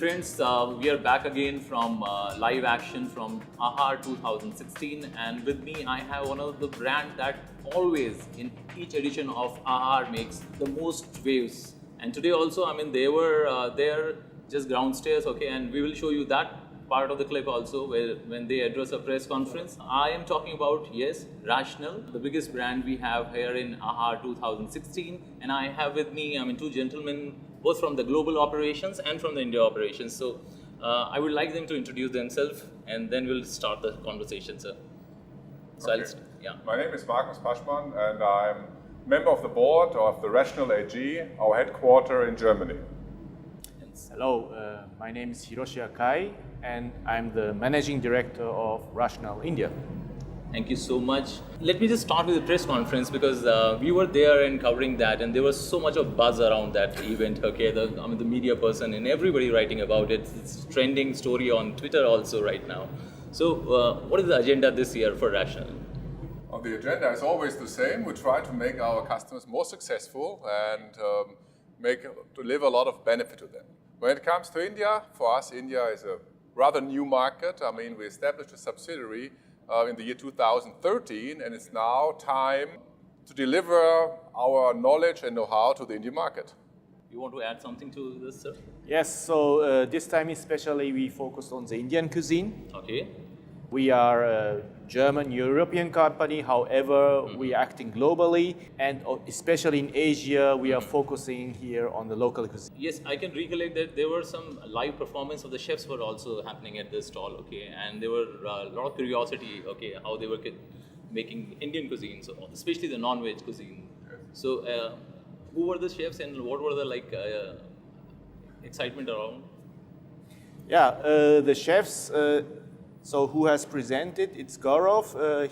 friends, we are back again from live action from AHAR 2016, and with me I have one of the brand that always in each edition of AHAR makes the most waves. And today also, they were there just downstairs, okay, and we will show you that part of the clip also where when they address a press conference. I am talking about, yes, Rational, the biggest brand we have here in AHAR 2016, and I have with me, two gentlemen, both from the global operations and from the India operations. So I would like them to introduce themselves, and then we'll start the conversation, sir. So okay. My name is Markus Paschmann, and I'm member of the board of the Rational AG, our headquarter in Germany. Hello, my name is Hiroshi Akai, and I'm the managing director of Rational India. Thank you so much. Let me just start with the press conference because we were there and covering that, and there was so much of buzz around that event. Okay, the media person and everybody writing about it. It's a trending story on Twitter also right now. So, what is the agenda this year for Rational? Well, the agenda is always the same. We try to make our customers more successful and deliver a lot of benefit to them. When it comes to India, for us, India is a rather new market. We established a subsidiary in the year 2013, and it's now time to deliver our knowledge and know-how to the Indian market. You want to add something to this, sir? Yes, so this time especially we focused on the Indian cuisine. Okay. We are a German European company, however, we are acting globally, and especially in Asia, we are focusing here on the local cuisine. Yes, I can recollect that there were some live performance of the chefs were also happening at this stall, okay, and there were a lot of curiosity, okay, how they were making Indian cuisine, so especially the non-veg cuisine. So, who were the chefs and what were the excitement around? Yeah, the chefs. So who has presented? It's Gaurav.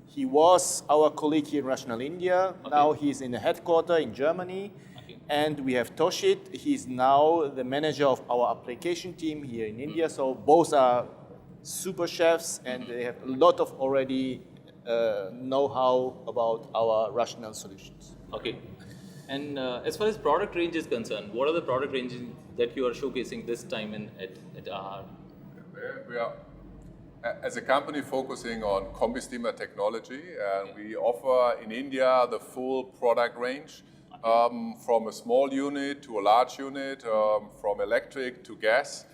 He was our colleague here in Rational India. Okay. Now he's in the headquarters in Germany. Okay. And we have Toshit. He's now the manager of our application team here in India. So both are super chefs, and they have a lot of already know-how about our Rational solutions. Okay. And as far as product range is concerned, what are the product ranges that you are showcasing this time at AHAR? We are, as a company, focusing on combi steamer technology, and we offer in India the full product range, from a small unit to a large unit, from electric to gas,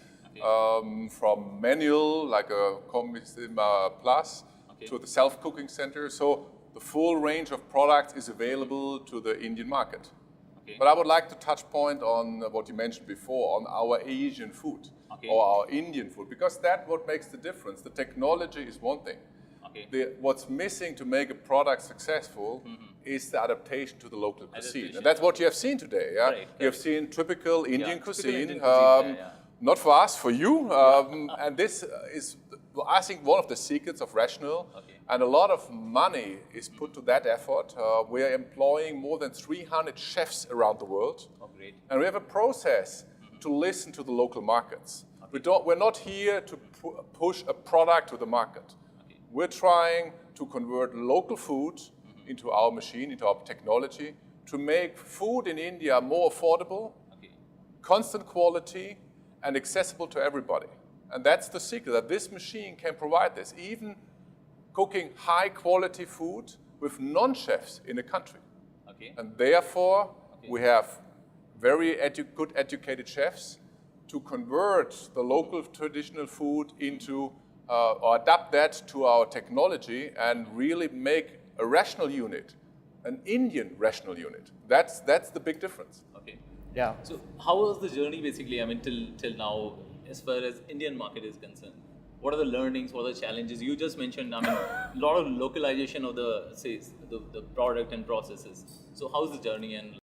from manual like a combi steamer plus to the self-cooking center. So the full range of products is available to the Indian market. Okay. But I would like to touch point on what you mentioned before, on our Asian food. Or our Indian food, because that's what makes the difference. The technology is one thing. Okay. What's missing to make a product successful is the adaptation to the local cuisine. And that's what you have seen today. Yeah? Right. You have seen typical Indian cuisine. Not for us, for you. And this is, I think, one of the secrets of Rational. Okay. And a lot of money is put to that effort. We are employing more than 300 chefs around the world. Oh, great. And we have a process to listen to the local markets. Okay. We're not here to push a product to the market. Okay. We're trying to convert local food into our machine, into our technology, to make food in India more affordable, constant quality, and accessible to everybody. And that's the secret, that this machine can provide this, even cooking high quality food with non-chefs in a country. Okay. And therefore, we have very good educated chefs to convert the local traditional food into, or adapt that to our technology and really make a Rational unit, an Indian Rational unit. That's the big difference. Okay. Yeah. So how was the journey basically, till now, as far as Indian market is concerned? What are the learnings, what are the challenges? You just mentioned, a lot of localization of the product and processes. So how's the journey? And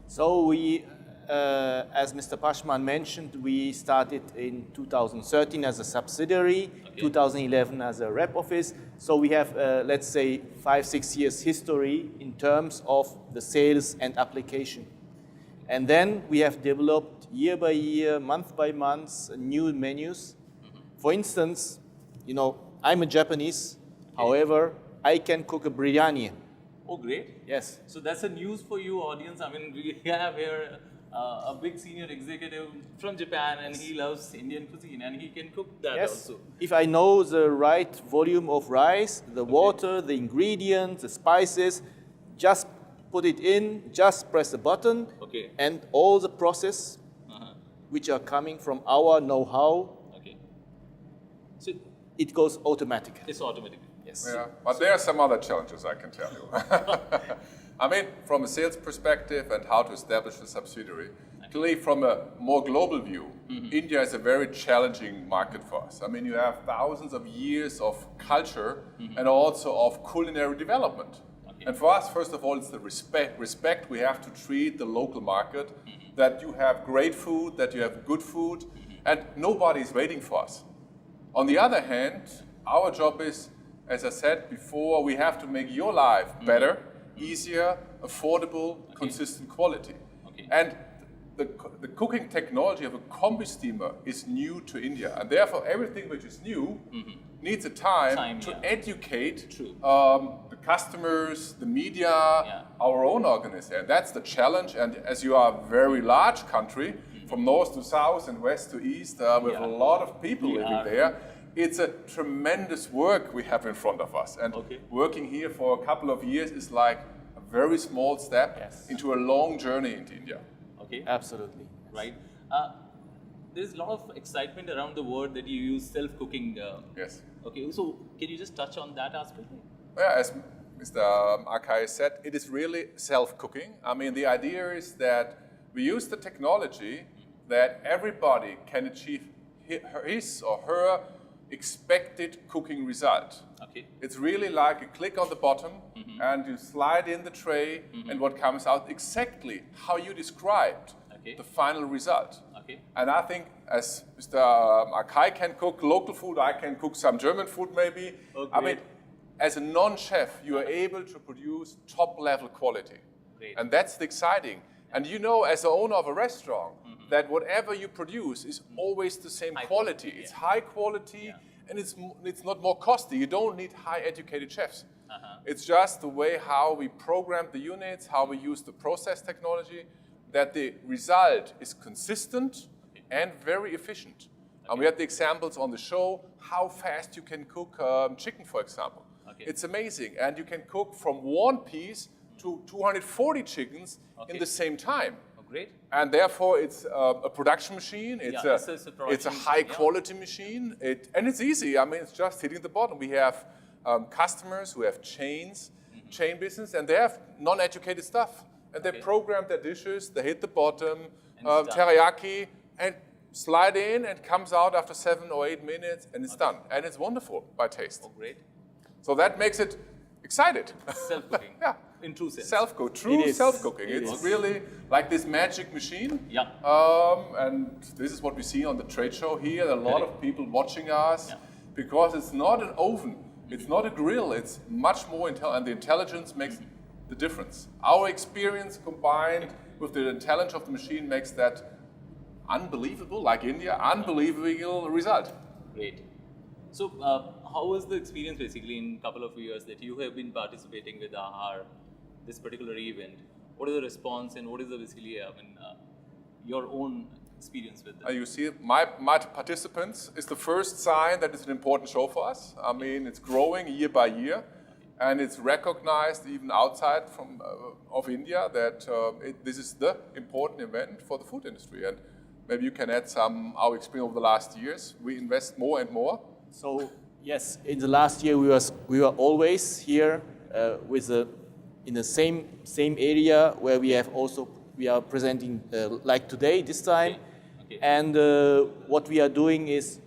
so we, as Mr. Paschmann mentioned, we started in 2013 as a subsidiary, 2011 as a rep office. So we have, let's say, 5-6 years history in terms of the sales and application. And then we have developed year by year, month by month, new menus. For instance, I'm a Japanese, however, I can cook a biryani. Oh, great. Yes. So that's a news for you, audience. We have here a big senior executive from Japan, and he loves Indian cuisine, and he can cook that also. If I know the right volume of rice, the water, the ingredients, the spices, just put it in, just press the button, Okay. and all the process which are coming from our know-how, Okay. So it goes automatically. it's automatic. Yes. Yeah, but there are some other challenges, I can tell you. I mean, from a sales perspective and how to establish a subsidiary, clearly from a more global view, India is a very challenging market for us. I mean, you have thousands of years of culture and also of culinary development. Okay. And for us, first of all, it's the respect we have to treat the local market, that you have great food, that you have good food, and nobody is waiting for us. On the other hand, our job is, as I said before, we have to make your life better, easier, affordable, consistent quality. Okay. And the cooking technology of a combi steamer is new to India, and therefore everything which is new needs a time to educate True. the customers, the media, Yeah. our own organization. That's the challenge. And as you are a very large country, from north to south and west to east, with Yeah. a lot of people We living are. there, it's a tremendous work we have in front of us. And Okay. working here for a couple of years is like a very small step Yes. into a long journey into India. Okay. Absolutely. Right. There's a lot of excitement around the word that you use self-cooking. Yes. Okay. So can you just touch on that aspect? Yeah, as Mr. Akai said, it is really self-cooking. I mean, the idea is that we use the technology that everybody can achieve his or her expected cooking result. Okay. It's really like a click on the bottom and you slide in the tray and what comes out exactly how you described Okay. the final result. Okay. And I think as Mr. Akai can cook local food, I can cook some German food maybe. Oh, I mean, great. as a non-chef, you are able to produce top-level quality. Great. And that's the exciting. And you know, as the owner of a restaurant, that whatever you produce is always the same High quality. quality, It's yeah. high quality and it's not more costly. You don't need high-educated chefs. It's just the way how we program the units, how we use the process technology, that the result is consistent and very efficient. And we had the examples on the show, how fast you can cook chicken, for example. Okay. It's amazing. And you can cook from one piece to 240 chickens in the same time. Oh, great. And therefore, it's a production machine. It's Yeah, a it's a production it's a machine, high yeah. quality machine. And it's easy. I mean, it's just hitting the bottom. We have customers who have chains, chain business, and they have non-educated stuff. And they Okay. program their dishes. They hit the bottom, And it's done. teriyaki, and slide in, and comes out after 7 or 8 minutes, and it's done. And it's wonderful by taste. Oh, great. So that makes it excited. Self-cooking. Yeah. In true sense. Self-cook, true It is. self-cooking. It It's is. really like this magic machine. Yeah. And this is what we see on the trade show here. A lot of people watching us Yeah. because it's not an oven, it's not a grill. It's much more and the intelligence makes the difference. Our experience combined with the intelligence of the machine makes that unbelievable, like India, unbelievable result. Great. So, how was the experience basically in a couple of years that you have been participating with AHAR, this particular event? What is the response and what is the basically, your own experience with it? You see, my participants is the first sign that it's an important show for us. I mean, it's growing year by year, and it's recognized even outside of India that this is the important event for the food industry. And maybe you can add our experience over the last years. We invest more and more. So yes, in the last year we were always here in the same area where we are presenting like today this time, Okay. and what we are doing is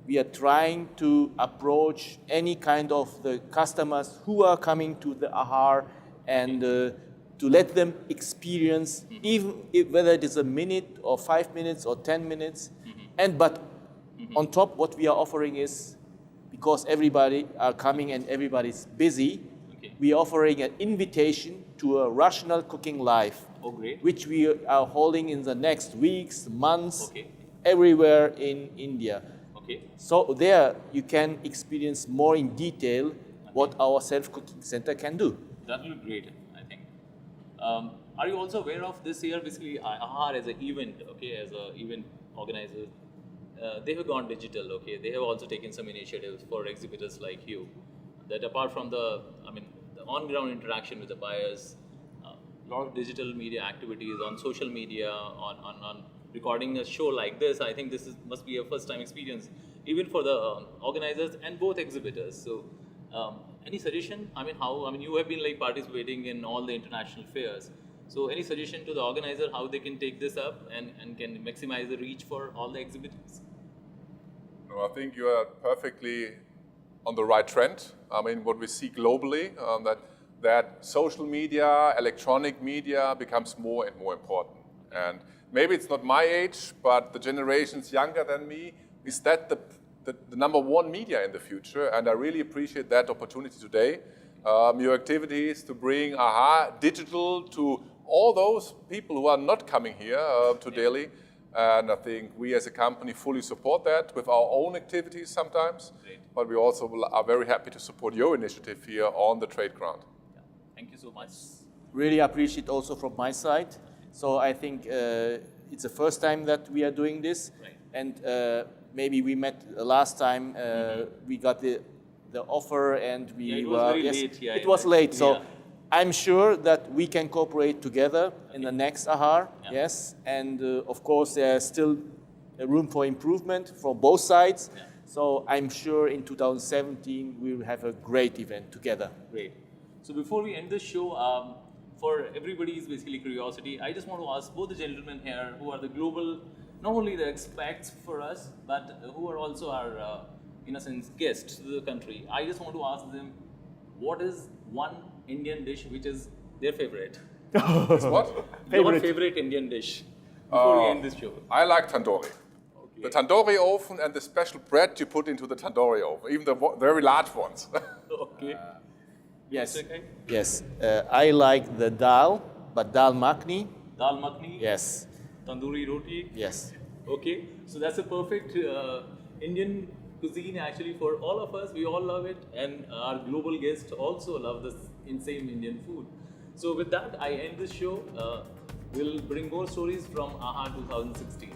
we are trying to approach any kind of the customers who are coming to the AHAR and to let them experience whether it is a minute or 5 minutes or 10 minutes, but on top, what we are offering is, because everybody are coming and everybody's busy, Okay. we are offering an invitation to a rational cooking live, Oh, great. which we are holding in the next weeks, months, Okay. everywhere in India. Okay. So there you can experience more in detail what our self-cooking center can do. That will be great, I think. Are you also aware of this year, basically, AHAR as an event, okay, as an event organizer, they have gone digital, okay. They have also taken some initiatives for exhibitors like you, that apart from the on-ground interaction with the buyers, a lot of digital media activities on social media, on recording a show like this. I think this must be a first-time experience, even for the organizers and both exhibitors. So, any suggestion? You have been like participating in all the international fairs. So, any suggestion to the organizer how they can take this up and can maximize the reach for all the exhibitors? No, I think you are perfectly on the right trend. I mean, what we see globally, that social media, electronic media becomes more and more important. And maybe it's not my age, but the generations younger than me, is that the number one media in the future? And I really appreciate that opportunity today. Your activities to bring AHAR digital to all those people who are not coming here to Delhi. And I think we as a company fully support that with our own activities sometimes. Great. But we also are very happy to support your initiative here on the trade ground. Yeah. Thank you so much. Really appreciate also from my side. So I think it's the first time that we are doing this. Right. And maybe we met last time, we got the offer and we it was very late. Yeah, it was late. So yeah. I'm sure that we can cooperate together in the next AHAR. Yeah. Yes. And of course, there's still room for improvement from both sides. Yeah. So I'm sure in 2017 we will have a great event together. Great. So before we end the show, for everybody's basically curiosity, I just want to ask both the gentlemen here who are the global, not only the expats for us, but who are also our, in a sense, guests to the country. I just want to ask them, what is one Indian dish which is their favorite? It's what? Your favorite Indian dish before we end this show. I like tandoori. Okay. The tandoori oven and the special bread you put into the tandoori oven, even the very large ones. Okay. Yes. Okay. Yes. I like the dal, but dal makhni. Dal makhni. Yes. Tandoori roti. Yes. Okay, so that's a perfect Indian cuisine actually for all of us. We all love it, and our global guests also love this insane Indian food. So with that, I end this show. We'll bring more stories from AHAR 2016.